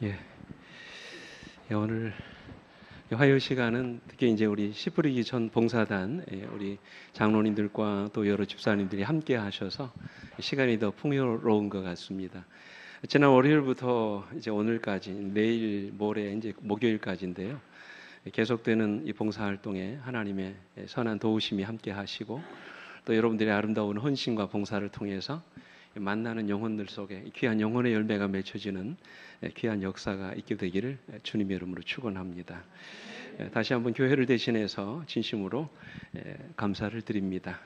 예. 오늘 화요 시간은 특히 이제 우리 씨 뿌리기 전 봉사단 우리 장로님들과 또 여러 집사님들이 함께 하셔서 시간이 더 풍요로운 것 같습니다. 지난 월요일부터 이제 오늘까지 내일 모레 이제 목요일까지인데요. 계속되는 이 봉사 활동에 하나님의 선한 도우심이 함께 하시고 또 여러분들의 아름다운 헌신과 봉사를 통해서 만나는 영혼들 속에 귀한 영혼의 열매가 맺혀지는 귀한 역사가 있게 되기를 주님의 이름으로 축원합니다. 다시 한번 교회를 대신해서 진심으로 감사를 드립니다.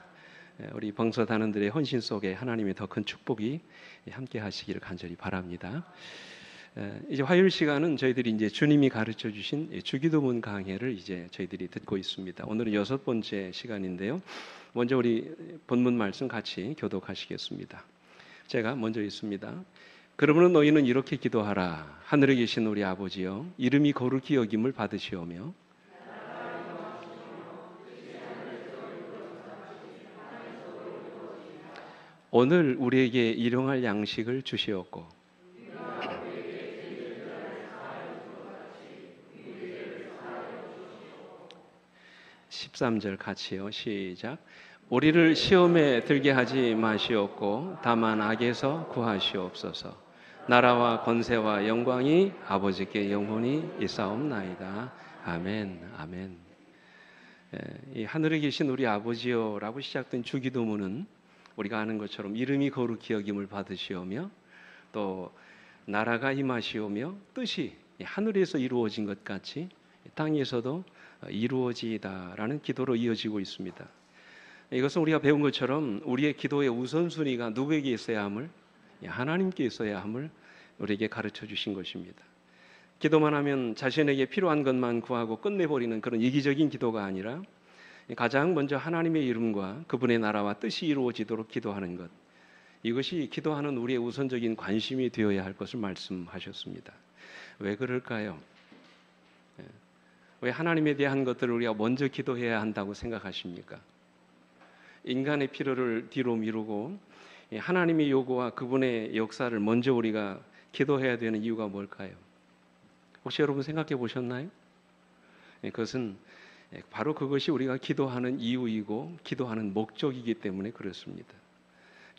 우리 봉사단원들의 헌신 속에 하나님의 더 큰 축복이 함께 하시기를 간절히 바랍니다. 이제 화요일 시간은 저희들이 이제 주님이 가르쳐 주신 주기도문 강해를 이제 저희들이 듣고 있습니다. 오늘은 6번째 시간인데요. 먼저 우리 본문 말씀 같이 교독하시겠습니다. 제가 먼저 읽습니다. 그러므로 너희는 이렇게 기도하라. 하늘에 계신 우리 아버지여, 이름이 거룩히 여김을 받으시오며 오늘 우리에게 일용할 양식을 주시옵고 13절 같이요. 시작. 우리를 시험에 들게 하지 마시옵고 다만 악에서 구하시옵소서. 나라와 권세와 영광이 아버지께 영원히 있사옵나이다. 아멘. 아멘. 이 하늘에 계신 우리 아버지여라고 시작된 주기도문은 우리가 아는 것처럼 이름이 거룩히 여김을 받으시오며 또 나라가 임하시오며 뜻이 하늘에서 이루어진 것 같이 땅에서도 이루어지다라는 기도로 이어지고 있습니다. 이것은 우리가 배운 것처럼 우리의 기도의 우선순위가 누구에게 있어야 함을? 하나님께 있어야 함을 우리에게 가르쳐 주신 것입니다. 기도만 하면 자신에게 필요한 것만 구하고 끝내버리는 그런 이기적인 기도가 아니라 가장 먼저 하나님의 이름과 그분의 나라와 뜻이 이루어지도록 기도하는 것, 이것이 기도하는 우리의 우선적인 관심이 되어야 할 것을 말씀하셨습니다. 왜 그럴까요? 왜 하나님에 대한 것들을 우리가 먼저 기도해야 한다고 생각하십니까? 인간의 필요를 뒤로 미루고 하나님의 요구와 그분의 역사를 먼저 우리가 기도해야 되는 이유가 뭘까요? 혹시 여러분 생각해 보셨나요? 그것은 바로 그것이 우리가 기도하는 이유이고 기도하는 목적이기 때문에 그렇습니다.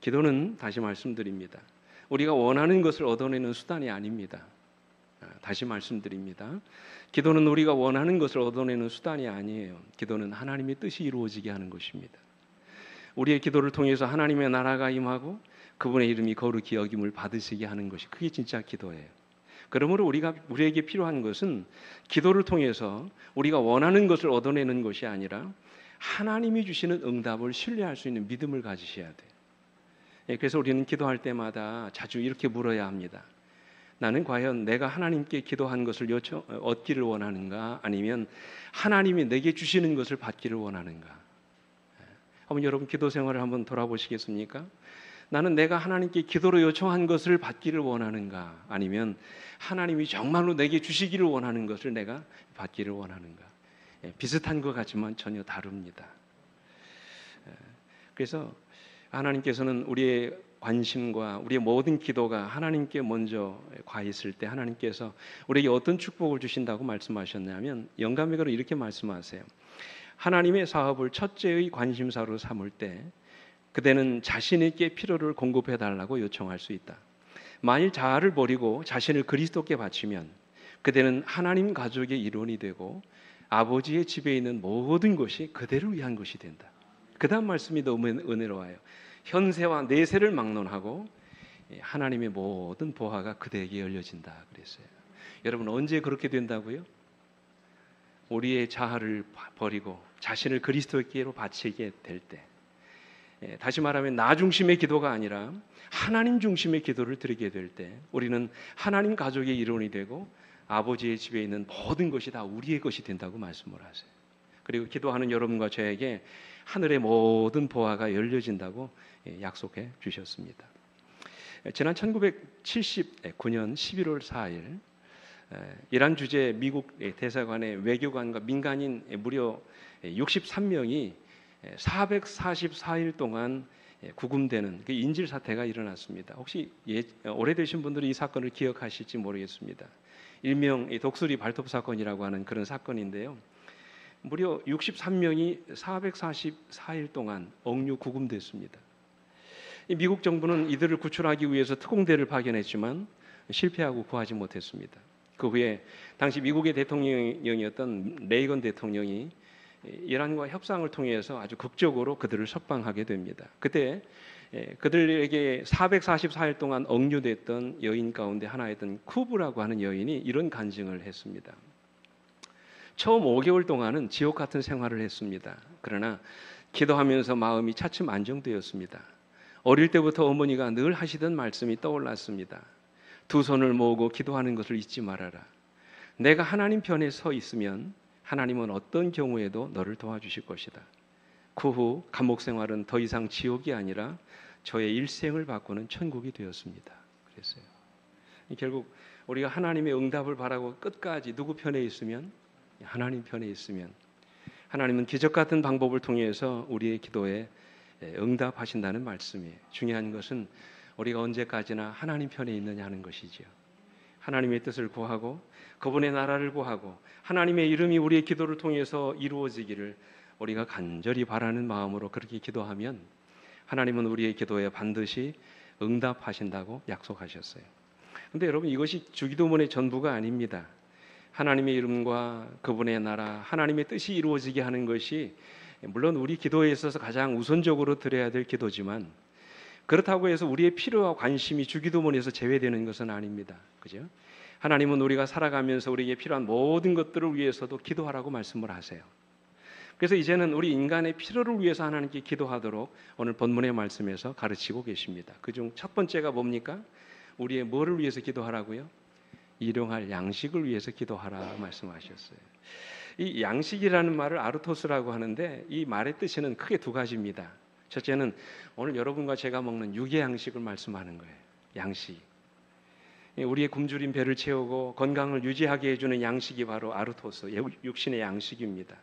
기도는 다시 말씀드립니다. 우리가 원하는 것을 얻어내는 수단이 아닙니다. 다시 말씀드립니다. 기도는 우리가 원하는 것을 얻어내는 수단이 아니에요. 기도는 하나님의 뜻이 이루어지게 하는 것입니다. 우리의 기도를 통해서 하나님의 나라가 임하고 그분의 이름이 거룩히 여김을 받으시게 하는 것이 그게 진짜 기도예요. 그러므로 우리에게 필요한 것은 기도를 통해서 우리가 원하는 것을 얻어내는 것이 아니라 하나님이 주시는 응답을 신뢰할 수 있는 믿음을 가지셔야 돼요. 그래서 우리는 기도할 때마다 자주 이렇게 물어야 합니다. 나는 과연 내가 하나님께 기도한 것을 얻기를 원하는가? 아니면 하나님이 내게 주시는 것을 받기를 원하는가? 한번 여러분 기도 생활을 한번 돌아보시겠습니까? 나는 내가 하나님께 기도로 요청한 것을 받기를 원하는가? 아니면 하나님이 정말로 내게 주시기를 원하는 것을 내가 받기를 원하는가? 비슷한 것 같지만 전혀 다릅니다. 그래서 하나님께서는 우리의 관심과 우리의 모든 기도가 하나님께 먼저 가 있을 때 하나님께서 우리에게 어떤 축복을 주신다고 말씀하셨냐면 영감회가로 이렇게 말씀하세요. 하나님의 사업을 첫째의 관심사로 삼을 때 그대는 자신에게 필요를 공급해 달라고 요청할 수 있다. 만일 자아를 버리고 자신을 그리스도께 바치면 그대는 하나님 가족의 일원이 되고 아버지의 집에 있는 모든 것이 그대를 위한 것이 된다. 그 다음 말씀이 너무 은혜로워요. 현세와 내세를 막론하고 하나님의 모든 보화가 그대에게 열려진다 그랬어요. 여러분 언제 그렇게 된다고요? 우리의 자아를 버리고 자신을 그리스도께로 바치게 될 때, 다시 말하면 나 중심의 기도가 아니라 하나님 중심의 기도를 드리게 될 때 우리는 하나님 가족의 일원이 되고 아버지의 집에 있는 모든 것이 다 우리의 것이 된다고 말씀을 하세요. 그리고 기도하는 여러분과 저에게 하늘의 모든 보화가 열려진다고 약속해 주셨습니다. 지난 1979년 11월 4일 이란 주재 미국 대사관의 외교관과 민간인 무려 63명이 444일 동안 구금되는 그 인질 사태가 일어났습니다. 혹시 오래되신 분들이 이 사건을 기억하실지 모르겠습니다. 일명 독수리 발톱 사건이라고 하는 그런 사건인데요. 무려 63명이 444일 동안 억류 구금됐습니다. 미국 정부는 이들을 구출하기 위해서 특공대를 파견했지만 실패하고 구하지 못했습니다. 그 후에 당시 미국의 대통령이었던 레이건 대통령이 이란과 협상을 통해서 아주 극적으로 그들을 석방하게 됩니다. 그때 그들에게 444일 동안 억류됐던 여인 가운데 하나였던 쿠브라고 하는 여인이 이런 간증을 했습니다. 처음 5개월 동안은 지옥 같은 생활을 했습니다. 그러나 기도하면서 마음이 차츰 안정되었습니다. 어릴 때부터 어머니가 늘 하시던 말씀이 떠올랐습니다. 두 손을 모으고 기도하는 것을 잊지 말아라. 내가 하나님 편에 서 있으면 하나님은 어떤 경우에도 너를 도와주실 것이다. 그 후 감옥 생활은 더 이상 지옥이 아니라 저의 일생을 바꾸는 천국이 되었습니다. 그랬어요. 결국 우리가 하나님의 응답을 바라고 끝까지 누구 편에 있으면, 하나님 편에 있으면 하나님은 기적 같은 방법을 통해서 우리의 기도에 응답하신다는 말씀이에요. 중요한 것은 우리가 언제까지나 하나님 편에 있느냐 하는 것이지요. 하나님의 뜻을 구하고 그분의 나라를 구하고 하나님의 이름이 우리의 기도를 통해서 이루어지기를 우리가 간절히 바라는 마음으로 그렇게 기도하면 하나님은 우리의 기도에 반드시 응답하신다고 약속하셨어요. 그런데 여러분, 이것이 주기도문의 전부가 아닙니다. 하나님의 이름과 그분의 나라, 하나님의 뜻이 이루어지게 하는 것이 물론 우리 기도에 있어서 가장 우선적으로 드려야 될 기도지만, 그렇다고 해서 우리의 필요와 관심이 주기도문에서 제외되는 것은 아닙니다. 그죠? 하나님은 우리가 살아가면서 우리에게 필요한 모든 것들을 위해서도 기도하라고 말씀을 하세요. 그래서 이제는 우리 인간의 필요를 위해서 하나님께 기도하도록 오늘 본문의 말씀에서 가르치고 계십니다. 그중 첫 번째가 뭡니까? 우리의 뭐를 위해서 기도하라고요? 일용할 양식을 위해서 기도하라 말씀하셨어요. 이 양식이라는 말을 아르토스라고 하는데, 이 말의 뜻은 크게 두 가지입니다. 첫째는 오늘 여러분과 제가 먹는 육의 양식을 말씀하는 거예요. 양식. 우리의 굶주린 배를 채우고 건강을 유지하게 해주는 양식이 바로 아르토스, 육신의 양식입니다.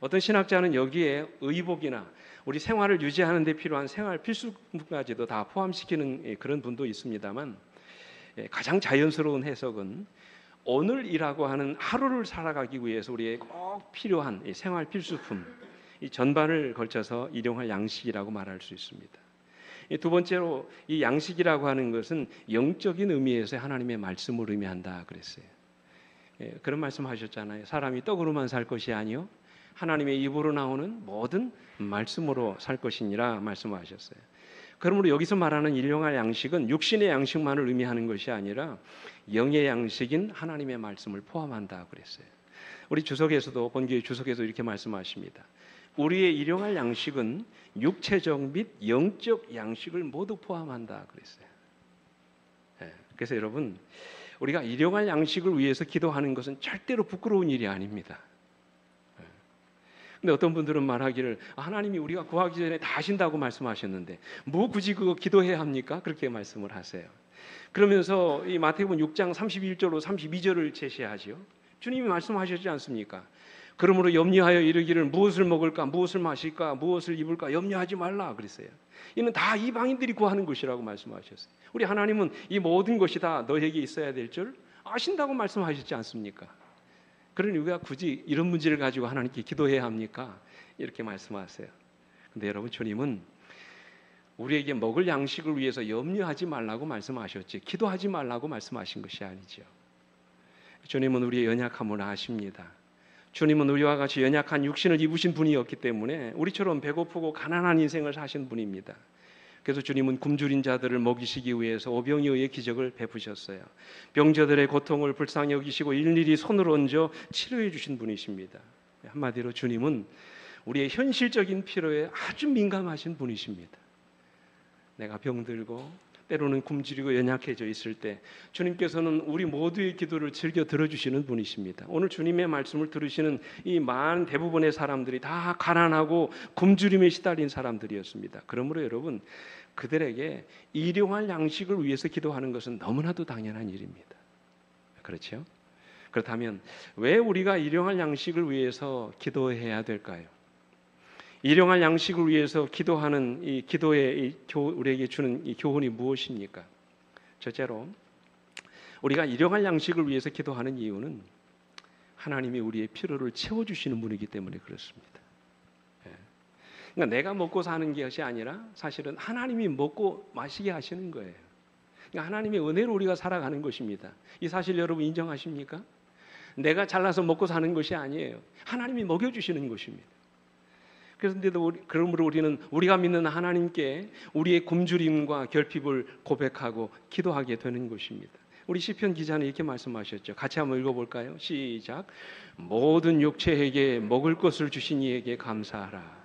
어떤 신학자는 여기에 의복이나 우리 생활을 유지하는 데 필요한 생활 필수품까지도 다 포함시키는 그런 분도 있습니다만, 가장 자연스러운 해석은 오늘이라고 하는 하루를 살아가기 위해서 우리의 꼭 필요한 생활 필수품, 이 전반을 걸쳐서 일용할 양식이라고 말할 수 있습니다. 두 번째로 이 양식이라고 하는 것은 영적인 의미에서 하나님의 말씀을 의미한다 그랬어요. 그런 말씀하셨잖아요. 사람이 떡으로만 살 것이 아니요 하나님의 입으로 나오는 모든 말씀으로 살 것이니라 말씀하셨어요. 그러므로 여기서 말하는 일용할 양식은 육신의 양식만을 의미하는 것이 아니라 영의 양식인 하나님의 말씀을 포함한다 그랬어요. 우리 주석에서도, 본교회 주석에서 이렇게 말씀하십니다. 우리의 일용할 양식은 육체적 및 영적 양식을 모두 포함한다 그랬어요. 그래서 여러분, 우리가 일용할 양식을 위해서 기도하는 것은 절대로 부끄러운 일이 아닙니다. 근데 어떤 분들은 말하기를, 하나님이 우리가 구하기 전에 다 하신다고 말씀하셨는데 뭐 굳이 그거 기도해야 합니까? 그렇게 말씀을 하세요. 그러면서 이 마태복음 6장 31절로 32절을 제시하지요. 주님이 말씀하셨지 않습니까? 그러므로 염려하여 이르기를 무엇을 먹을까, 무엇을 마실까, 무엇을 입을까 염려하지 말라 그랬어요. 이는 다 이방인들이 구하는 것이라고 말씀하셨어요. 우리 하나님은 이 모든 것이 다 너에게 있어야 될 줄 아신다고 말씀하셨지 않습니까? 그러니 우리가 굳이 이런 문제를 가지고 하나님께 기도해야 합니까? 이렇게 말씀하세요. 근데 여러분, 주님은 우리에게 먹을 양식을 위해서 염려하지 말라고 말씀하셨지 기도하지 말라고 말씀하신 것이 아니죠. 주님은 우리의 연약함을 아십니다. 주님은 우리와 같이 연약한 육신을 입으신 분이었기 때문에 우리처럼 배고프고 가난한 인생을 사신 분입니다. 그래서 주님은 굶주린 자들을 먹이시기 위해서 오병이어의 기적을 베푸셨어요. 병자들의 고통을 불쌍히 여기시고 일일이 손을 얹어 치료해 주신 분이십니다. 한마디로 주님은 우리의 현실적인 필요에 아주 민감하신 분이십니다. 내가 병들고 때로는 굶주리고 연약해져 있을 때 주님께서는 우리 모두의 기도를 즐겨 들어주시는 분이십니다. 오늘 주님의 말씀을 들으시는 이 많은 대부분의 사람들이 다 가난하고 굶주림에 시달린 사람들이었습니다. 그러므로 여러분, 그들에게 일용할 양식을 위해서 기도하는 것은 너무나도 당연한 일입니다. 그렇죠? 그렇다면 왜 우리가 일용할 양식을 위해서 기도해야 될까요? 일용할 양식을 위해서 기도하는 이 기도의 우리에게 주는 이 교훈이 무엇입니까? 첫째로 우리가 일용할 양식을 위해서 기도하는 이유는 하나님이 우리의 필요를 채워주시는 분이기 때문에 그렇습니다. 그러니까 내가 먹고 사는 것이 아니라 사실은 하나님이 먹고 마시게 하시는 거예요. 그러니까 하나님의 은혜로 우리가 살아가는 것입니다. 이 사실 여러분 인정하십니까? 내가 잘나서 먹고 사는 것이 아니에요. 하나님이 먹여주시는 것입니다. 그런데도 그러므로 우리는 우리가 믿는 하나님께 우리의 굶주림과 결핍을 고백하고 기도하게 되는 것입니다. 우리 시편 기자는 이렇게 말씀하셨죠. 같이 한번 읽어볼까요? 시작. 모든 육체에게 먹을 것을 주신 이에게 감사하라.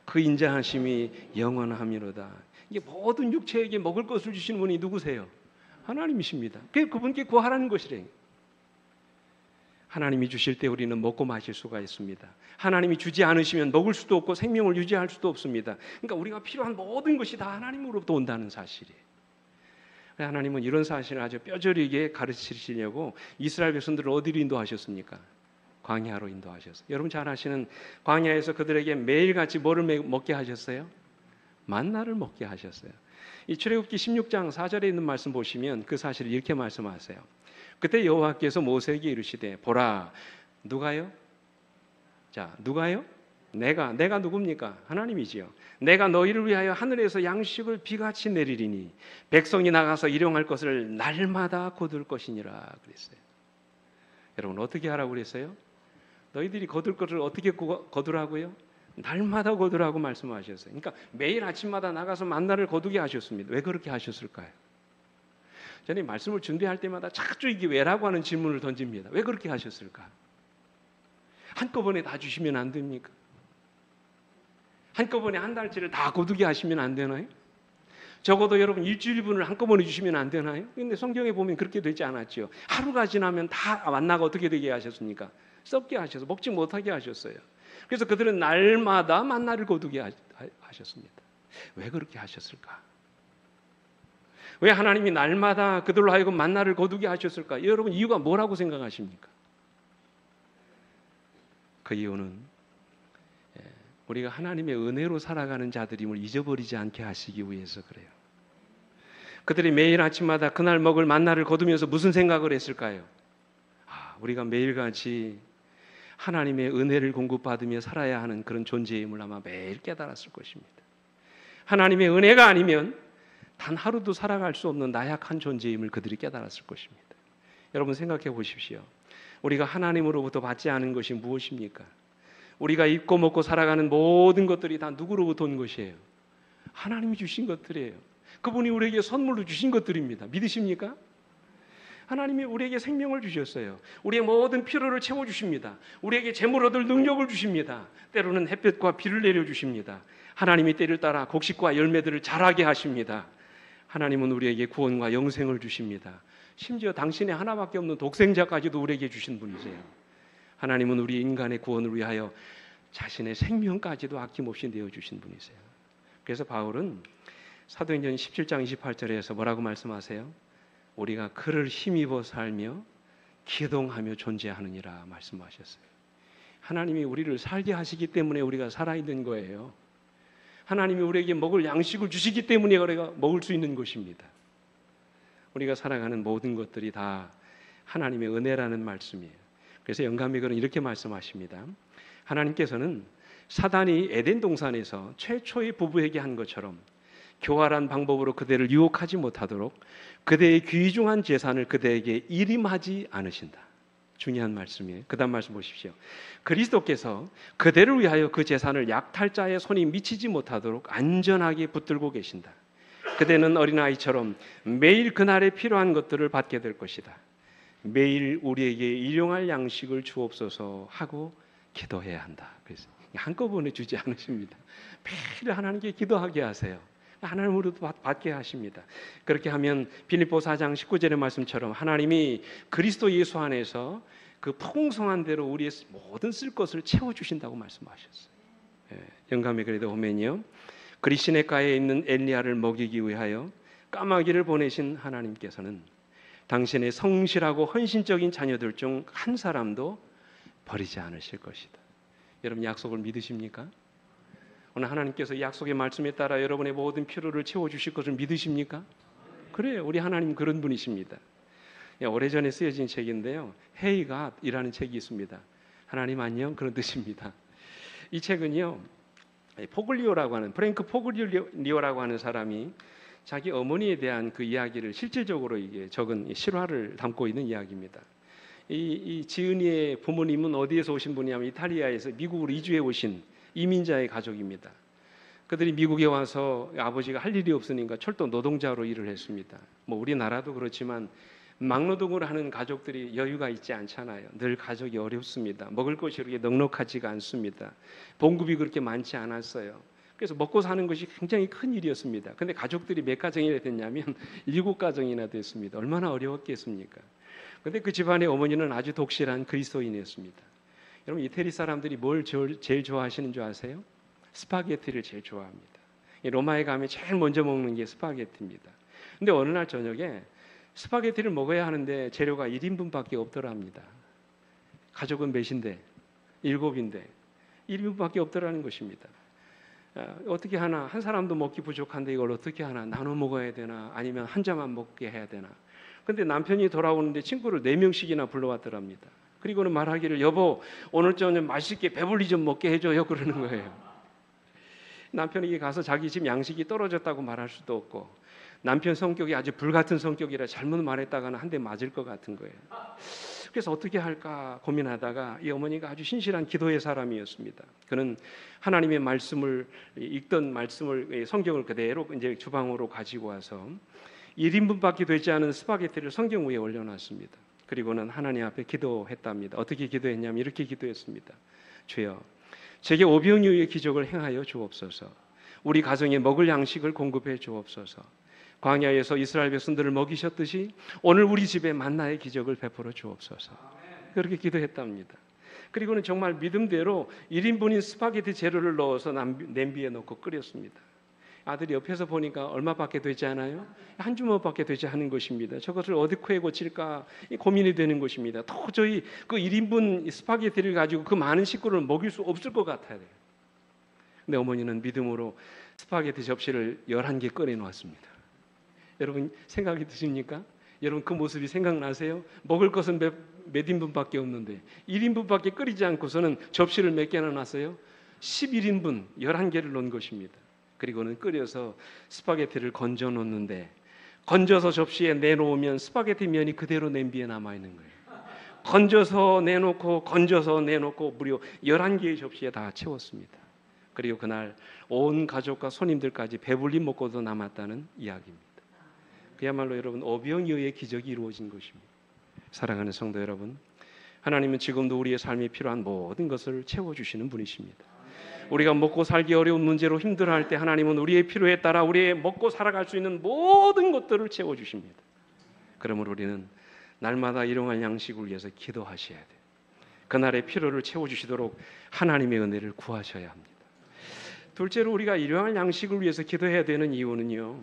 그 인자하심이 영원하미로다. 이게 모든 육체에게 먹을 것을 주시는 분이 누구세요? 하나님이십니다. 그분께 구하라는 것이래요. 하나님이 주실 때 우리는 먹고 마실 수가 있습니다. 하나님이 주지 않으시면 먹을 수도 없고 생명을 유지할 수도 없습니다. 그러니까 우리가 필요한 모든 것이 다 하나님으로부터 온다는 사실이에요. 하나님은 이런 사실을 아주 뼈저리게 가르치시려고 이스라엘 백성들을 어디로 인도하셨습니까? 광야로 인도하셨어요. 여러분 잘 아시는 광야에서 그들에게 매일같이 뭐를 먹게 하셨어요? 만나를 먹게 하셨어요. 이 출애굽기 16장 4절에 있는 말씀 보시면 그 사실을 이렇게 말씀하세요. 그때 여호와께서 모세에게 이르시되 보라 누가요? 자 누가요? 내가 누굽니까? 하나님이지요. 내가 너희를 위하여 하늘에서 양식을 비같이 내리리니 백성이 나가서 일용할 것을 날마다 거둘 것이니라 그랬어요. 여러분 어떻게 하라고 그랬어요? 너희들이 거둘 것을 어떻게 거두라고요? 날마다 거두라고 말씀하셨어요. 그러니까 매일 아침마다 나가서 만나를 거두게 하셨습니다. 왜 그렇게 하셨을까요? 저는 말씀을 준비할 때마다 자주 이게 왜라고 하는 질문을 던집니다. 왜 그렇게 하셨을까? 한꺼번에 다 주시면 안 됩니까? 한꺼번에 한 달치를 다 거두게 하시면 안 되나요? 적어도 여러분 일주일분을 한꺼번에 주시면 안 되나요? 근데 성경에 보면 그렇게 되지 않았죠. 하루가 지나면 다 만나가 어떻게 되게 하셨습니까? 썩게 하셔서 먹지 못하게 하셨어요. 그래서 그들은 날마다 만나를 거두게 하셨습니다. 왜 그렇게 하셨을까? 왜 하나님이 날마다 그들로 하여금 만나를 거두게 하셨을까? 여러분 이유가 뭐라고 생각하십니까? 그 이유는 우리가 하나님의 은혜로 살아가는 자들임을 잊어버리지 않게 하시기 위해서 그래요. 그들이 매일 아침마다 그날 먹을 만나를 거두면서 무슨 생각을 했을까요? 우리가 매일같이 하나님의 은혜를 공급받으며 살아야 하는 그런 존재임을 아마 매일 깨달았을 것입니다. 하나님의 은혜가 아니면 단 하루도 살아갈 수 없는 나약한 존재임을 그들이 깨달았을 것입니다. 여러분 생각해 보십시오. 우리가 하나님으로부터 받지 않은 것이 무엇입니까? 우리가 입고 먹고 살아가는 모든 것들이 다 누구로부터 온 것이에요? 하나님이 주신 것들이에요. 그분이 우리에게 선물로 주신 것들입니다. 믿으십니까? 하나님이 우리에게 생명을 주셨어요. 우리의 모든 필요를 채워주십니다. 우리에게 재물 얻을 능력을 주십니다. 때로는 햇볕과 비를 내려주십니다. 하나님이 때를 따라 곡식과 열매들을 자라게 하십니다. 하나님은 우리에게 구원과 영생을 주십니다. 심지어 당신의 하나밖에 없는 독생자까지도 우리에게 주신 분이세요. 하나님은 우리 인간의 구원을 위하여 자신의 생명까지도 아낌없이 내어주신 분이세요. 그래서 바울은 사도행전 17장 28절에서 뭐라고 말씀하세요? 우리가 그를 힘입어 살며 기동하며 존재하느니라 말씀하셨어요. 하나님이 우리를 살게 하시기 때문에 우리가 살아있는 거예요. 하나님이 우리에게 먹을 양식을 주시기 때문에 우리가 먹을 수 있는 것입니다. 우리가 살아가는 모든 것들이 다 하나님의 은혜라는 말씀이에요. 그래서 영감의 글은 이렇게 말씀하십니다. 하나님께서는 사단이 에덴 동산에서 최초의 부부에게 한 것처럼 교활한 방법으로 그대를 유혹하지 못하도록 그대의 귀중한 재산을 그대에게 일임하지 않으신다. 중요한 말씀이에요. 그 다음 말씀 보십시오. 그리스도께서 그대를 위하여 그 재산을 약탈자의 손이 미치지 못하도록 안전하게 붙들고 계신다. 그대는 어린아이처럼 매일 그날에 필요한 것들을 받게 될 것이다. 매일 우리에게 일용할 양식을 주옵소서 하고 기도해야 한다. 그래서 한꺼번에 주지 않으십니다. 매일 하나님께 기도하게 하세요. 하나님으로도 받게 하십니다. 그렇게 하면 빌립보 4장 19절의 말씀처럼 하나님이 그리스도 예수 안에서 그 풍성한 대로 우리의 모든 쓸 것을 채워주신다고 말씀하셨어요. 영감의 글에도 보면요, 그리 시냇가에 있는 엘리야를 먹이기 위하여 까마귀를 보내신 하나님께서는 당신의 성실하고 헌신적인 자녀들 중 한 사람도 버리지 않으실 것이다. 여러분 약속을 믿으십니까? 오늘 하나님께서 약속의 말씀에 따라 여러분의 모든 필요를 채워주실 것을 믿으십니까? 그래요. 우리 하나님 그런 분이십니다. 오래전에 쓰여진 책인데요. Hey God이라는 책이 있습니다. 하나님 안녕 그런 뜻입니다. 이 책은요. 프랭크 포글리오라고 하는 사람이 자기 어머니에 대한 그 이야기를 실질적으로 이게 적은 실화를 담고 있는 이야기입니다. 이 지은이의 부모님은 어디에서 오신 분이냐면 이탈리아에서 미국으로 이주해 오신 이민자의 가족입니다. 그들이 미국에 와서 아버지가 할 일이 없으니까 철도 노동자로 일을 했습니다. 뭐 우리나라도 그렇지만 막노동을 하는 가족들이 여유가 있지 않잖아요. 늘 가족이 어렵습니다. 먹을 것이 그렇게 넉넉하지가 않습니다. 봉급이 그렇게 많지 않았어요. 그래서 먹고 사는 것이 굉장히 큰 일이었습니다. 근데 가족들이 몇 가정이나 됐냐면 7가정이나 됐습니다. 얼마나 어려웠겠습니까? 근데 그 집안의 어머니는 아주 독실한 그리스도인이었습니다. 여러분 이태리 사람들이 뭘 제일 좋아하시는 줄 아세요? 스파게티를 제일 좋아합니다. 로마에 가면 제일 먼저 먹는 게 스파게티입니다. 근데 어느 날 저녁에 스파게티를 먹어야 하는데 재료가 1인분밖에 없더랍니다. 가족은 몇인데? 7인데 1인분밖에 없더라는 것입니다. 어떻게 하나? 한 사람도 먹기 부족한데 이걸 어떻게 하나? 나눠 먹어야 되나? 아니면 한 잔만 먹게 해야 되나? 근데 남편이 돌아오는데 친구를 4명씩이나 불러왔더랍니다. 그리고는 말하기를 여보 오늘 저녁 맛있게 배불리 좀 먹게 해줘요 그러는 거예요. 남편에게 가서 자기 집 양식이 떨어졌다고 말할 수도 없고 남편 성격이 아주 불같은 성격이라 잘못 말했다가는 한 대 맞을 것 같은 거예요. 그래서 어떻게 할까 고민하다가 이 어머니가 아주 신실한 기도의 사람이었습니다. 그는 하나님의 말씀을 읽던 말씀을 성경을 그대로 이제 주방으로 가지고 와서 1인분밖에 되지 않은 스파게티를 성경 위에 올려놨습니다. 그리고는 하나님 앞에 기도했답니다. 어떻게 기도했냐면 이렇게 기도했습니다. 주여 제게 오병이어의 기적을 행하여 주옵소서. 우리 가정에 먹을 양식을 공급해 주옵소서. 광야에서 이스라엘 백성들을 먹이셨듯이 오늘 우리 집에 만나의 기적을 베풀어 주옵소서. 그렇게 기도했답니다. 그리고는 정말 믿음대로 1인분인 스파게티 재료를 넣어서 냄비에 넣고 끓였습니다. 아들이 옆에서 보니까 얼마밖에 되지 않아요? 한 주먹밖에 되지 않은 것입니다. 저것을 어떻게 고칠까 고민이 되는 것입니다. 도저히 그 1인분 스파게티를 가지고 그 많은 식구를 먹일 수 없을 것 같아요. 근데 어머니는 믿음으로 스파게티 접시를 11개 꺼내 놓았습니다. 여러분 생각이 드십니까? 여러분 그 모습이 생각나세요? 먹을 것은 몇 인분밖에 없는데 1인분밖에 끓이지 않고서는 접시를 몇 개나 놨어요? 11인분 11개를 넣은 것입니다. 그리고는 끓여서 스파게티를 건져 놓는데 건져서 접시에 내놓으면 스파게티 면이 그대로 냄비에 남아있는 거예요. 건져서 내놓고 무려 11개의 접시에 다 채웠습니다. 그리고 그날 온 가족과 손님들까지 배불리 먹고도 남았다는 이야기입니다. 그야말로 여러분 오병이어의 기적이 이루어진 것입니다. 사랑하는 성도 여러분, 하나님은 지금도 우리의 삶에 필요한 모든 것을 채워주시는 분이십니다. 우리가 먹고 살기 어려운 문제로 힘들어할 때 하나님은 우리의 필요에 따라 우리의 먹고 살아갈 수 있는 모든 것들을 채워주십니다. 그러므로 우리는 날마다 일용할 양식을 위해서 기도하셔야 돼요. 그날의 필요를 채워주시도록 하나님의 은혜를 구하셔야 합니다. 둘째로 우리가 일용할 양식을 위해서 기도해야 되는 이유는요,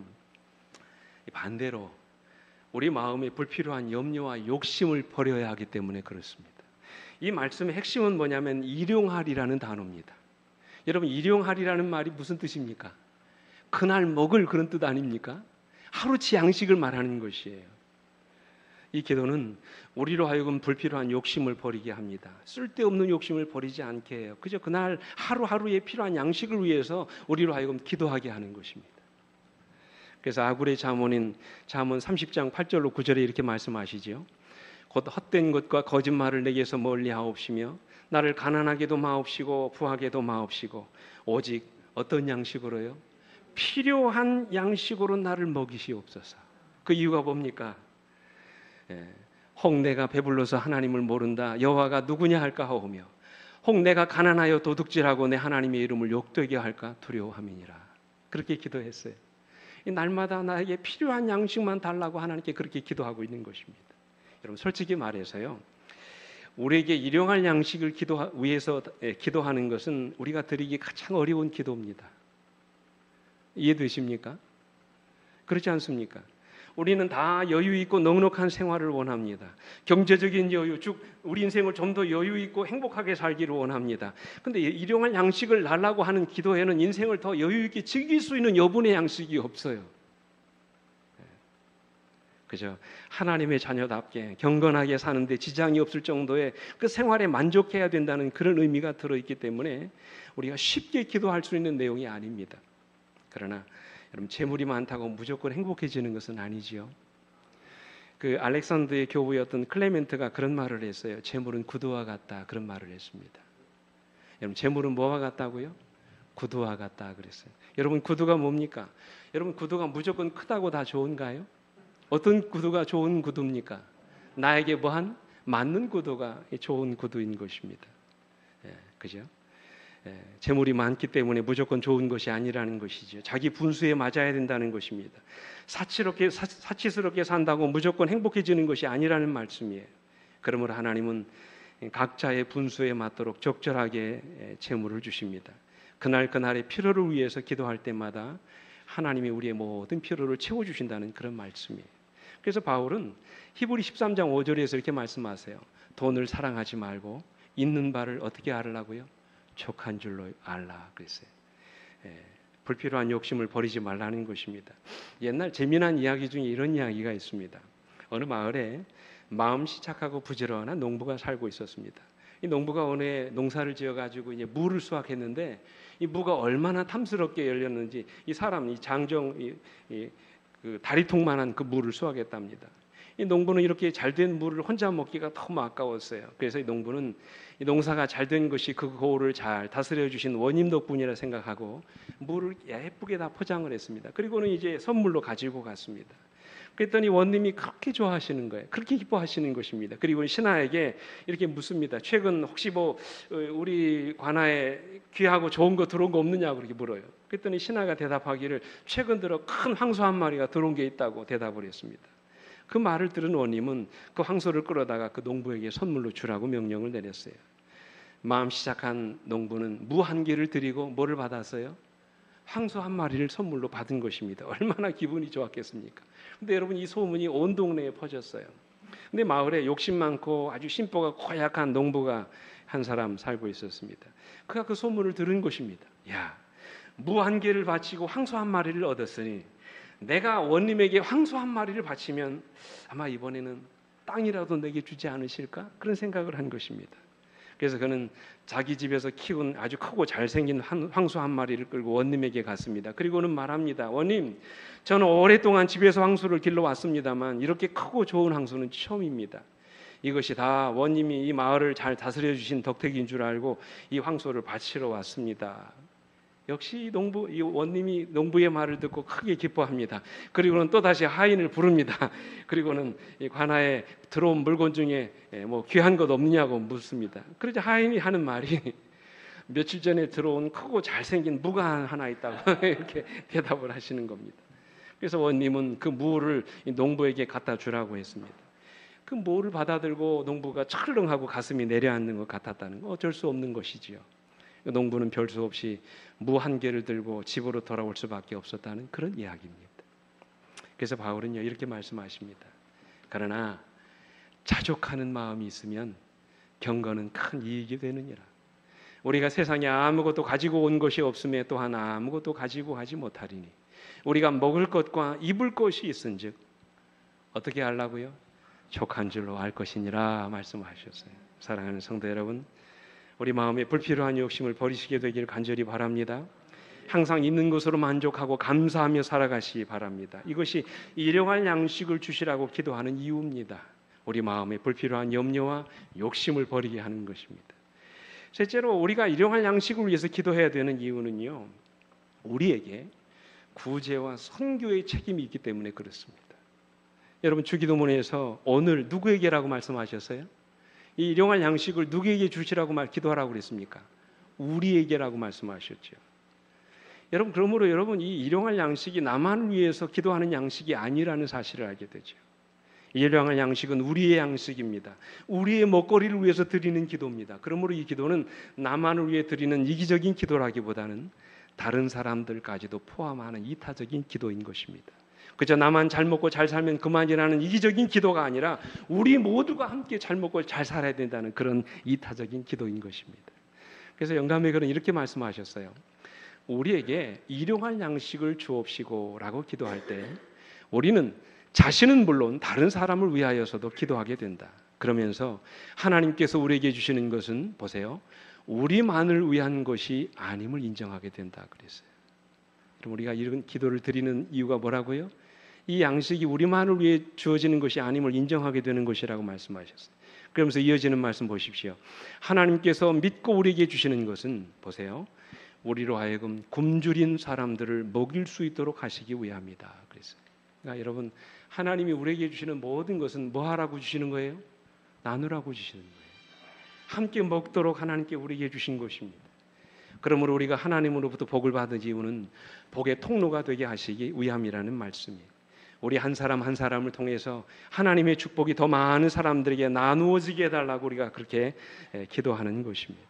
반대로 우리 마음에 불필요한 염려와 욕심을 버려야 하기 때문에 그렇습니다. 이 말씀의 핵심은 뭐냐면 일용할이라는 단어입니다. 여러분 일용할이라는 말이 무슨 뜻입니까? 그날 먹을 그런 뜻 아닙니까? 하루치 양식을 말하는 것이에요. 이 기도는 우리로 하여금 불필요한 욕심을 버리게 합니다. 쓸데없는 욕심을 버리지 않게 해요. 그저 그날 하루하루에 필요한 양식을 위해서 우리로 하여금 기도하게 하는 것입니다. 그래서 아굴의 잠언인 잠언 30장 8절로 9절에 이렇게 말씀하시죠. 곧 헛된 것과 거짓말을 내게서 멀리하옵시며 나를 가난하게도 마옵시고 부하게도 마옵시고 오직 어떤 양식으로요? 필요한 양식으로 나를 먹이시옵소서. 그 이유가 뭡니까? 혹 내가 배불러서 하나님을 모른다 여호와가 누구냐 할까 하오며 혹 내가 가난하여 도둑질하고 내 하나님의 이름을 욕되게 할까 두려워함이니라. 그렇게 기도했어요. 날마다 나에게 필요한 양식만 달라고 하나님께 그렇게 기도하고 있는 것입니다. 여러분 솔직히 말해서요, 우리에게 일용할 양식을 위해서 기도하는 것은 우리가 드리기 가장 어려운 기도입니다. 이해되십니까? 그렇지 않습니까? 우리는 다 여유 있고 넉넉한 생활을 원합니다. 경제적인 여유, 즉 우리 인생을 좀 더 여유 있고 행복하게 살기를 원합니다. 근데 일용할 양식을 달라고 하는 기도에는 인생을 더 여유 있게 즐길 수 있는 여분의 양식이 없어요. 그죠? 하나님의 자녀답게 경건하게 사는데 지장이 없을 정도의 그 생활에 만족해야 된다는 그런 의미가 들어있기 때문에 우리가 쉽게 기도할 수 있는 내용이 아닙니다. 그러나 여러분, 재물이 많다고 무조건 행복해지는 것은 아니지요. 그 알렉산드의 교부였던 클레멘트가 그런 말을 했어요. 재물은 구두와 같다, 그런 말을 했습니다. 여러분, 재물은 뭐와 같다고요? 구두와 같다 그랬어요. 여러분, 구두가 뭡니까? 여러분, 구두가 무조건 크다고 다 좋은가요? 어떤 구두가 좋은 구두입니까? 나에게 뭐한 맞는 구두가 좋은 구두인 것입니다. 그죠? 재물이 많기 때문에 무조건 좋은 것이 아니라는 것이죠. 자기 분수에 맞아야 된다는 것입니다. 사치스럽게 산다고 무조건 행복해지는 것이 아니라는 말씀이에요. 그러므로 하나님은 각자의 분수에 맞도록 적절하게 재물을 주십니다. 그날의 필요를 위해서 기도할 때마다 하나님이 우리의 모든 필요를 채워주신다는 그런 말씀이에요. 그래서 바울은 히브리 13장 5절에서 이렇게 말씀하세요. 돈을 사랑하지 말고 있는 바를 어떻게 알으라고요? 족한 줄로 알라 그랬어요. 불필요한 욕심을 버리지 말라는 것입니다. 옛날 재미난 이야기 중에 이런 이야기가 있습니다. 어느 마을에 마음씨 착하고 부지런한 농부가 살고 있었습니다. 이 농부가 어느 해 농사를 지어가지고 이제 무를 수확했는데 이 무가 얼마나 탐스럽게 열렸는지 이 장정 그 다리통만한 그 무를 수확했답니다. 이 농부는 이렇게 잘된 무를 혼자 먹기가 너무 아까웠어요. 그래서 이 농부는 이 농사가 잘된 것이 그 고을을 잘 다스려 주신 원님 덕분이라 생각하고 무를 예쁘게 다 포장을 했습니다. 그리고는 이제 선물로 가지고 갔습니다. 그랬더니 원님이 그렇게 좋아하시는 거예요. 그렇게 기뻐하시는 것입니다. 그리고 신하에게 이렇게 묻습니다. 최근 혹시 우리 관아에 귀하고 좋은 거 들어온 거 없느냐고 그렇게 물어요. 그랬더니 신하가 대답하기를 최근 들어 큰 황소 한 마리가 들어온 게 있다고 대답을 했습니다. 그 말을 들은 원님은 그 황소를 끌어다가 그 농부에게 선물로 주라고 명령을 내렸어요. 마음 시작한 농부는 무 한 개를 드리고 뭐를 받았어요? 황소 한 마리를 선물로 받은 것입니다. 얼마나 기분이 좋았겠습니까? 근데 여러분, 이 소문이 온 동네에 퍼졌어요. 근데 마을에 욕심 많고 아주 심보가 고약한 농부가 한 사람 살고 있었습니다. 그가 그 소문을 들은 것입니다. 야, 무 한 개를 바치고 황소 한 마리를 얻었으니 내가 원님에게 황소 한 마리를 바치면 아마 이번에는 땅이라도 내게 주지 않으실까? 그런 생각을 한 것입니다. 그래서 그는 자기 집에서 키운 아주 크고 잘생긴 황소 한 마리를 끌고 원님에게 갔습니다. 그리고는 말합니다. 원님, 저는 오랫동안 집에서 황소를 길러왔습니다만 이렇게 크고 좋은 황소는 처음입니다. 이것이 다 원님이 이 마을을 잘 다스려 주신 덕택인 줄 알고 이 황소를 바치러 왔습니다. 역시 이 원님이 농부의 말을 듣고 크게 기뻐합니다. 그리고는 또 다시 하인을 부릅니다. 그리고는 이 관아에 들어온 물건 중에 뭐 귀한 것 없느냐고 묻습니다. 그러자 하인이 하는 말이 며칠 전에 들어온 크고 잘생긴 무가 하나 있다고 이렇게 대답을 하시는 겁니다. 그래서 원님은 그 무를 농부에게 갖다 주라고 했습니다. 그 무를 받아들고 농부가 철렁하고 가슴이 내려앉는 것 같았다는 거 어쩔 수 없는 것이지요. 농부는 별 수 없이 무 한 개를 들고 집으로 돌아올 수밖에 없었다는 그런 이야기입니다. 그래서 바울은요 이렇게 말씀하십니다. 그러나 자족하는 마음이 있으면 경건은 큰 이익이 되느니라. 우리가 세상에 아무것도 가지고 온 것이 없음에 또한 아무것도 가지고 가지 못하리니 우리가 먹을 것과 입을 것이 있은즉 어떻게 하려고요? 족한 줄로 알 것이니라 말씀하셨어요. 사랑하는 성도 여러분, 우리 마음에 불필요한 욕심을 버리시게 되길 간절히 바랍니다. 항상 있는 것으로 만족하고 감사하며 살아가시기 바랍니다. 이것이 일용할 양식을 주시라고 기도하는 이유입니다. 우리 마음에 불필요한 염려와 욕심을 버리게 하는 것입니다. 셋째로 우리가 일용할 양식을 위해서 기도해야 되는 이유는요, 우리에게 구제와 선교의 책임이 있기 때문에 그렇습니다. 여러분, 주기도문에서 오늘 누구에게라고 말씀하셨어요? 이 일용할 양식을 누구에게 주시라고 기도하라고 그랬습니까? 우리에게라고 말씀하셨죠. 여러분, 그러므로 여러분 이 일용할 양식이 나만 위해서 기도하는 양식이 아니라는 사실을 알게 되죠. 이 일용할 양식은 우리의 양식입니다. 우리의 먹거리를 위해서 드리는 기도입니다. 그러므로 이 기도는 나만을 위해 드리는 이기적인 기도라기보다는 다른 사람들까지도 포함하는 이타적인 기도인 것입니다. 그저 나만 잘 먹고 잘 살면 그만이라는 이기적인 기도가 아니라 우리 모두가 함께 잘 먹고 잘 살아야 된다는 그런 이타적인 기도인 것입니다. 그래서 영감의교는 이렇게 말씀하셨어요. 우리에게 일용할 양식을 주옵시고라고 기도할 때 우리는 자신은 물론 다른 사람을 위하여서도 기도하게 된다. 그러면서 하나님께서 우리에게 주시는 것은 보세요. 우리만을 위한 것이 아님을 인정하게 된다 그랬어요. 그럼 우리가 이런 기도를 드리는 이유가 뭐라고요? 이 양식이 우리만을 위해 주어지는 것이 아님을 인정하게 되는 것이라고 말씀하셨어요. 그러면서 이어지는 말씀 보십시오. 하나님께서 믿고 우리에게 주시는 것은 보세요. 우리로 하여금 굶주린 사람들을 먹일 수 있도록 하시기 위함이다 그랬어요. 그러니까 여러분, 하나님이 우리에게 주시는 모든 것은 뭐 하라고 주시는 거예요? 나누라고 주시는 거예요. 함께 먹도록 하나님께 우리에게 주신 것입니다. 그러므로 우리가 하나님으로부터 복을 받은 이유는 복의 통로가 되게 하시기 위함이라는 말씀이에요. 우리 한 사람 한 사람을 통해서 하나님의 축복이 더 많은 사람들에게 나누어지게 해달라고 우리가 그렇게 기도하는 것입니다.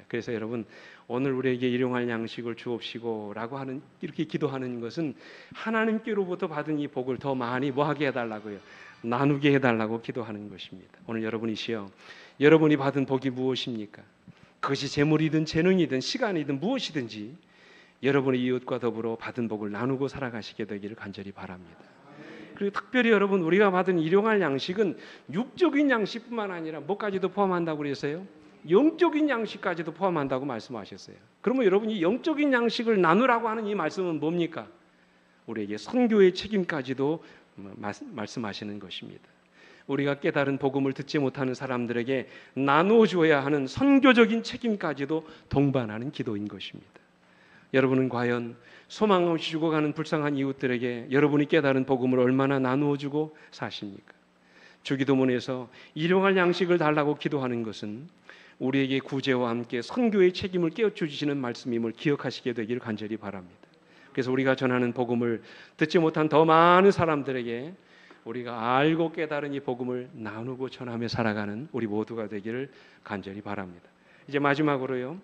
그래서 여러분, 오늘 우리에게 일용할 양식을 주옵시고 라고 하는, 이렇게 기도하는 것은 하나님께로부터 받은 이 복을 더 많이 뭐하게 해달라고요? 나누게 해달라고 기도하는 것입니다. 오늘 여러분이시여, 여러분이 받은 복이 무엇입니까? 그것이 재물이든 재능이든 시간이든 무엇이든지 여러분의 이웃과 더불어 받은 복을 나누고 살아가시게 되기를 간절히 바랍니다. 그리고 특별히 여러분, 우리가 받은 일용할 양식은 육적인 양식뿐만 아니라 뭐까지도 포함한다고 그랬어요? 영적인 양식까지도 포함한다고 말씀하셨어요. 그러면 여러분, 이 영적인 양식을 나누라고 하는 이 말씀은 뭡니까? 우리에게 선교의 책임까지도 말씀하시는 것입니다. 우리가 깨달은 복음을 듣지 못하는 사람들에게 나누어 주어야 하는 선교적인 책임까지도 동반하는 기도인 것입니다. 여러분은 과연 소망 없이 죽어가는 불쌍한 이웃들에게 여러분이 깨달은 복음을 얼마나 나누어 주고 사십니까? 주기도문에서 일용할 양식을 달라고 기도하는 것은 우리에게 구제와 함께 선교의 책임을 깨우쳐 주시는 말씀임을 기억하시게 되기를 간절히 바랍니다. 그래서 우리가 전하는 복음을 듣지 못한 더 많은 사람들에게 우리가 알고 깨달은 이 복음을 나누고 전하며 살아가는 우리 모두가 되기를 간절히 바랍니다. 이제 마지막으로요,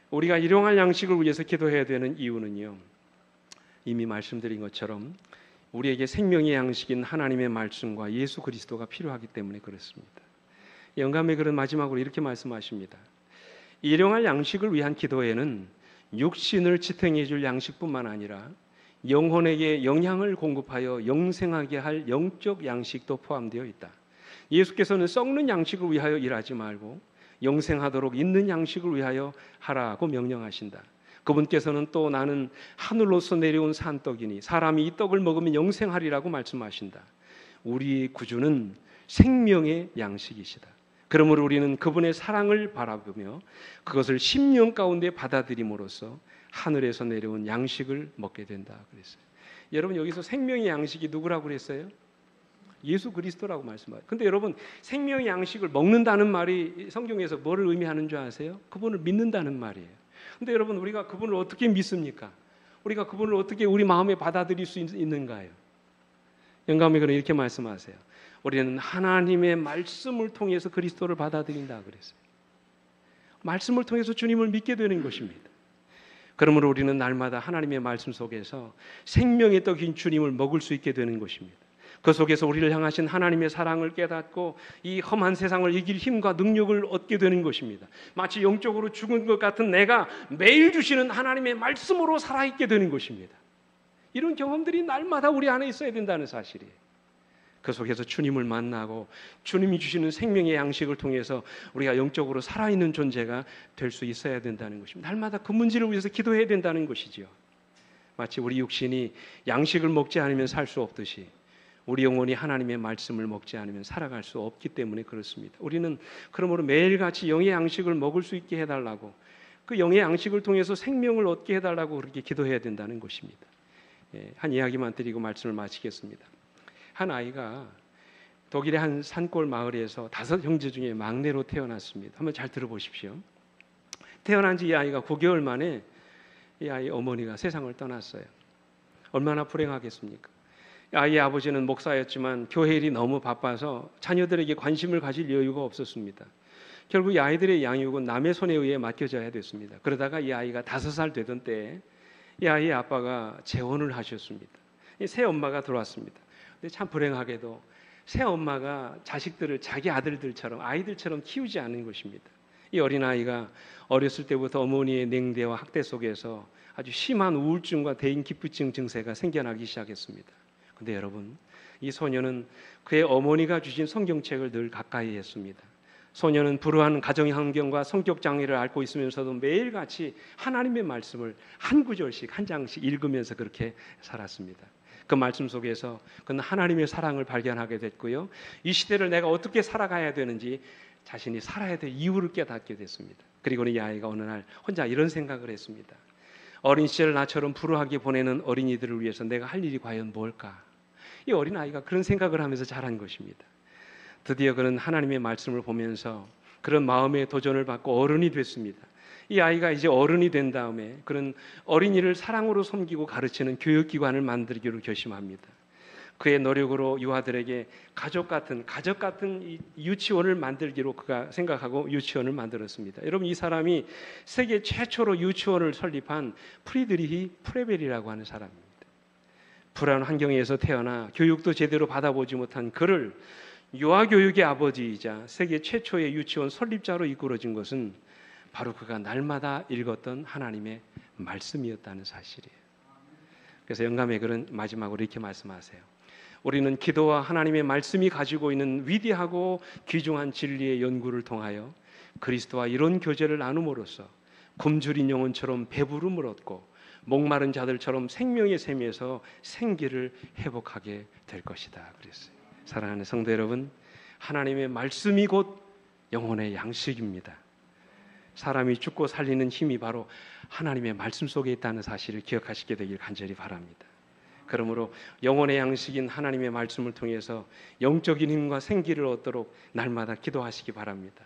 우리가 일용할 양식을 위해서 기도해야 되는 이유는요, 이미 말씀드린 것처럼 우리에게 생명의 양식인 하나님의 말씀과 예수 그리스도가 필요하기 때문에 그렇습니다. 영감의 글은 마지막으로 이렇게 말씀하십니다. 일용할 양식을 위한 기도에는 육신을 지탱해 줄 양식뿐만 아니라 영혼에게 영양을 공급하여 영생하게 할 영적 양식도 포함되어 있다. 예수께서는 썩는 양식을 위하여 일하지 말고 영생하도록 있는 양식을 위하여 하라고 명령하신다. 그분께서는 또 나는 하늘로서 내려온 산떡이니 사람이 이 떡을 먹으면 영생하리라고 말씀하신다. 우리 구주는 생명의 양식이시다. 그러므로 우리는 그분의 사랑을 바라보며 그것을 심령 가운데 받아들임으로써 하늘에서 내려온 양식을 먹게 된다 그랬어요. 여러분, 여기서 생명의 양식이 누구라고 그랬어요? 예수 그리스도라고 말씀하세요. 근데 여러분, 생명의 양식을 먹는다는 말이 성경에서 뭐를 의미하는 줄 아세요? 그분을 믿는다는 말이에요. 근데 여러분, 우리가 그분을 어떻게 믿습니까? 우리가 그분을 어떻게 우리 마음에 받아들일 수 있는가요? 영감의 글은 이렇게 말씀하세요. 우리는 하나님의 말씀을 통해서 그리스도를 받아들인다 그랬어요. 말씀을 통해서 주님을 믿게 되는 것입니다. 그러므로 우리는 날마다 하나님의 말씀 속에서 생명의 떡인 주님을 먹을 수 있게 되는 것입니다. 그 속에서 우리를 향하신 하나님의 사랑을 깨닫고 이 험한 세상을 이길 힘과 능력을 얻게 되는 것입니다. 마치 영적으로 죽은 것 같은 내가 매일 주시는 하나님의 말씀으로 살아있게 되는 것입니다. 이런 경험들이 날마다 우리 안에 있어야 된다는 사실이에요. 그 속에서 주님을 만나고 주님이 주시는 생명의 양식을 통해서 우리가 영적으로 살아있는 존재가 될 수 있어야 된다는 것입니다. 날마다 그 문제를 위해서 기도해야 된다는 것이죠. 마치 우리 육신이 양식을 먹지 않으면 살 수 없듯이 우리 영혼이 하나님의 말씀을 먹지 않으면 살아갈 수 없기 때문에 그렇습니다. 우리는 그러므로 매일같이 영의 양식을 먹을 수 있게 해달라고, 그 영의 양식을 통해서 생명을 얻게 해달라고 그렇게 기도해야 된다는 것입니다. 한 이야기만 드리고 말씀을 마치겠습니다. 한 아이가 독일의 한 산골 마을에서 5 형제 중에 막내로 태어났습니다. 한번 잘 들어보십시오. 태어난 지 이 아이가 9개월 만에 이 아이 어머니가 세상을 떠났어요. 얼마나 불행하겠습니까? 아이의 아버지는 목사였지만 교회 일이 너무 바빠서 자녀들에게 관심을 가질 여유가 없었습니다. 결국 이 아이들의 양육은 남의 손에 의해 맡겨져야 됐습니다. 그러다가 이 아이가 5살 되던 때에 이 아이의 아빠가 재혼을 하셨습니다. 이 새 엄마가 들어왔습니다. 근데 참 불행하게도 새 엄마가 자식들을 자기 아이들처럼 키우지 않는 것입니다. 이 어린아이가 어렸을 때부터 어머니의 냉대와 학대 속에서 아주 심한 우울증과 대인기피증 증세가 생겨나기 시작했습니다. 근데 여러분, 이 소녀는 그의 어머니가 주신 성경책을 늘 가까이 했습니다. 소녀는 불우한 가정 환경과 성격 장애를 앓고 있으면서도 매일같이 하나님의 말씀을 한 구절씩 한 장씩 읽으면서 그렇게 살았습니다. 그 말씀 속에서 그는 하나님의 사랑을 발견하게 됐고요. 이 시대를 내가 어떻게 살아가야 되는지 자신이 살아야 될 이유를 깨닫게 됐습니다. 그리고는 이 아이가 어느 날 혼자 이런 생각을 했습니다. 어린 시절 나처럼 불우하게 보내는 어린이들을 위해서 내가 할 일이 과연 뭘까? 이 어린아이가 그런 생각을 하면서 자란 것입니다. 드디어 그는 하나님의 말씀을 보면서 그런 마음의 도전을 받고 어른이 됐습니다. 이 아이가 이제 어른이 된 다음에 그는 어린이를 사랑으로 섬기고 가르치는 교육기관을 만들기로 결심합니다. 그의 노력으로 유아들에게 가족 같은 유치원을 만들기로 그가 생각하고 유치원을 만들었습니다. 여러분, 이 사람이 세계 최초로 유치원을 설립한 프리드리히 프레벨이라고 하는 사람입니다. 불안한 환경에서 태어나 교육도 제대로 받아보지 못한 그를 유아교육의 아버지이자 세계 최초의 유치원 설립자로 이끌어진 것은 바로 그가 날마다 읽었던 하나님의 말씀이었다는 사실이에요. 그래서 영감의 글은 마지막으로 이렇게 말씀하세요. 우리는 기도와 하나님의 말씀이 가지고 있는 위대하고 귀중한 진리의 연구를 통하여 그리스도와 이런 교제를 나눔으로써 굶주린 영혼처럼 배부름을 얻고 목마른 자들처럼 생명의 샘에서 생기를 회복하게 될 것이다 그랬어요. 사랑하는 성도 여러분, 하나님의 말씀이 곧 영혼의 양식입니다. 사람이 죽고 살리는 힘이 바로 하나님의 말씀 속에 있다는 사실을 기억하시게 되길 간절히 바랍니다. 그러므로 영혼의 양식인 하나님의 말씀을 통해서 영적인 힘과 생기를 얻도록 날마다 기도하시기 바랍니다.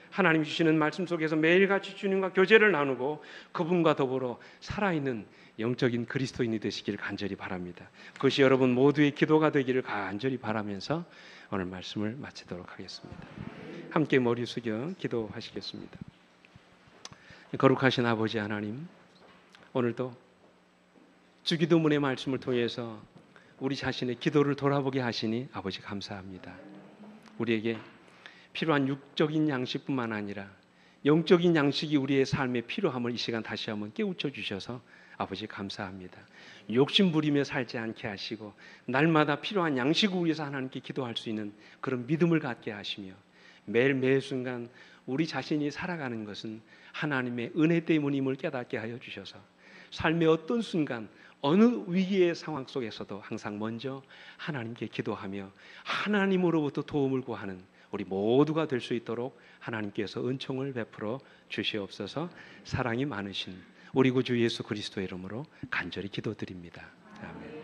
하나님 주시는 말씀 속에서 매일같이 주님과 교제를 나누고 그분과 더불어 살아있는 영적인 그리스도인이 되시길 간절히 바랍니다. 그것이 여러분 모두의 기도가 되기를 간절히 바라면서 오늘 말씀을 마치도록 하겠습니다. 함께 머리 숙여 기도하시겠습니다. 거룩하신 아버지 하나님, 오늘도 주기도문의 말씀을 통해서 우리 자신의 기도를 돌아보게 하시니 아버지 감사합니다. 우리에게 필요한 육적인 양식뿐만 아니라 영적인 양식이 우리의 삶에 필요함을 이 시간 다시 한번 깨우쳐 주셔서 아버지 감사합니다. 욕심 부리며 살지 않게 하시고 날마다 필요한 양식을 위해서 하나님께 기도할 수 있는 그런 믿음을 갖게 하시며 매 순간 우리 자신이 살아가는 것은 하나님의 은혜 때문임을 깨닫게 하여 주셔서 삶의 어떤 순간 어느 위기의 상황 속에서도 항상 먼저 하나님께 기도하며 하나님으로부터 도움을 구하는 우리 모두가 될 수 있도록 하나님께서 은총을 베풀어 주시옵소서. 사랑이 많으신 우리 구주 예수 그리스도의 이름으로 간절히 기도드립니다. 아멘.